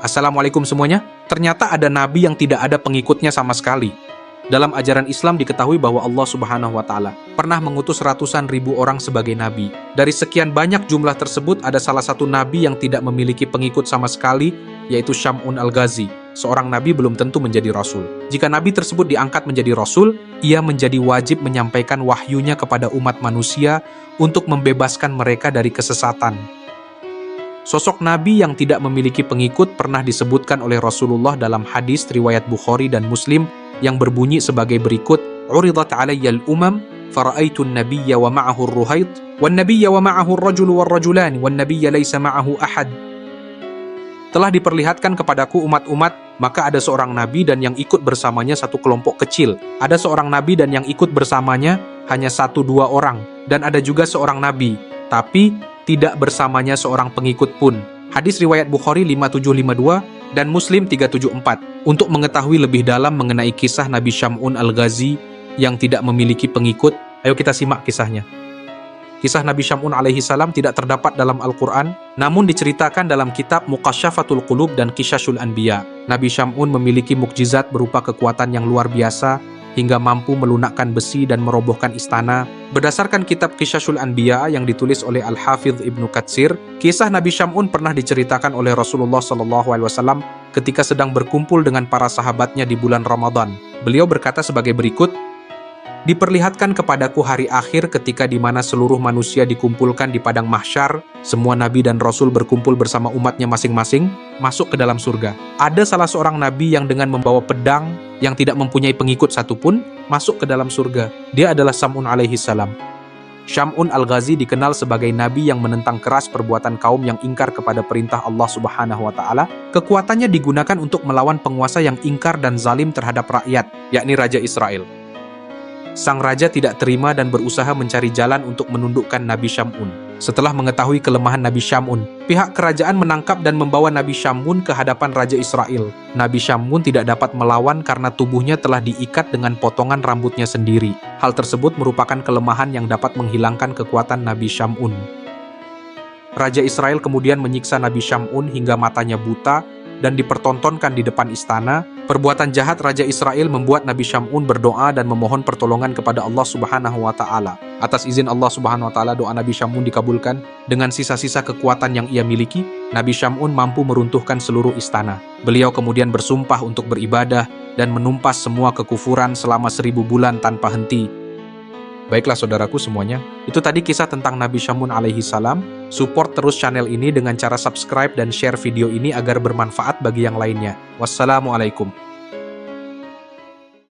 Assalamualaikum semuanya. Ternyata ada nabi yang tidak ada pengikutnya sama sekali. Dalam ajaran Islam diketahui bahwa Allah Subhanahu wa Ta'ala pernah mengutus ratusan ribu orang sebagai nabi. Dari sekian banyak jumlah tersebut, ada salah satu nabi yang tidak memiliki pengikut sama sekali, yaitu Syam'un al-Ghazi. Seorang nabi belum tentu menjadi rasul. Jika nabi tersebut diangkat menjadi rasul, ia menjadi wajib menyampaikan wahyunya kepada umat manusia untuk membebaskan mereka dari kesesatan. Sosok nabi yang tidak memiliki pengikut pernah disebutkan oleh Rasulullah dalam hadis riwayat Bukhari dan Muslim yang berbunyi sebagai berikut: "Uridat 'alayya al-umam fara'aitu an-nabiyya wa ma'ahu ar-ruhayt wan nabiyya wa ma'ahu ar-rajulu war-rajulan wan nabiyya laysa ma'ahu ahad." Telah diperlihatkan kepadaku umat-umat, maka ada seorang nabi dan yang ikut bersamanya satu kelompok kecil. Ada seorang nabi dan yang ikut bersamanya hanya 1-2 orang, dan ada juga seorang nabi, tapi tidak bersamanya seorang pengikut pun. Hadis riwayat Bukhari 5752 dan Muslim 374. Untuk mengetahui lebih dalam mengenai kisah Nabi Syam'un al-Ghazi yang tidak memiliki pengikut, ayo kita simak kisahnya. Kisah Nabi Syam'un alaihi salam tidak terdapat dalam Al-Quran, namun diceritakan dalam kitab Muqasyafatul Qulub dan Qisasul Anbiya. Nabi Syam'un memiliki mukjizat berupa kekuatan yang luar biasa, hingga mampu melunakkan besi dan merobohkan istana. Berdasarkan kitab Qisasul Anbiya yang ditulis oleh Al-Hafidh Ibnu Katsir, kisah Nabi Syam'un pernah diceritakan oleh Rasulullah SAW ketika sedang berkumpul dengan para sahabatnya di bulan Ramadan. Beliau berkata sebagai berikut: "Diperlihatkan kepadaku hari akhir ketika di mana seluruh manusia dikumpulkan di padang mahsyar, semua nabi dan rasul berkumpul bersama umatnya masing-masing, masuk ke dalam surga. Ada salah seorang nabi yang dengan membawa pedang yang tidak mempunyai pengikut satupun, masuk ke dalam surga. Dia adalah Syam'un alaihi salam." Syam'un al-Ghazi dikenal sebagai nabi yang menentang keras perbuatan kaum yang ingkar kepada perintah Allah Subhanahu wa Ta'ala. Kekuatannya digunakan untuk melawan penguasa yang ingkar dan zalim terhadap rakyat, yakni Raja Israel. Sang raja tidak terima dan berusaha mencari jalan untuk menundukkan Nabi Syam'un. Setelah mengetahui kelemahan Nabi Syam'un, pihak kerajaan menangkap dan membawa Nabi Syam'un ke hadapan Raja Israel. Nabi Syam'un tidak dapat melawan karena tubuhnya telah diikat dengan potongan rambutnya sendiri. Hal tersebut merupakan kelemahan yang dapat menghilangkan kekuatan Nabi Syam'un. Raja Israel kemudian menyiksa Nabi Syam'un hingga matanya buta dan dipertontonkan di depan istana. Perbuatan jahat Raja Israel membuat Nabi Syam'un berdoa dan memohon pertolongan kepada Allah Subhanahu wa Ta'ala. Atas izin Allah Subhanahu wa Ta'ala, doa Nabi Syam'un dikabulkan. Dengan sisa-sisa kekuatan yang ia miliki, Nabi Syam'un mampu meruntuhkan seluruh istana. Beliau kemudian bersumpah untuk beribadah dan menumpas semua kekufuran selama 1000 bulan tanpa henti. Baiklah saudaraku semuanya, itu tadi kisah tentang Nabi Syam'un alaihi salam. Support terus channel ini dengan cara subscribe dan share video ini agar bermanfaat bagi yang lainnya. Wassalamualaikum.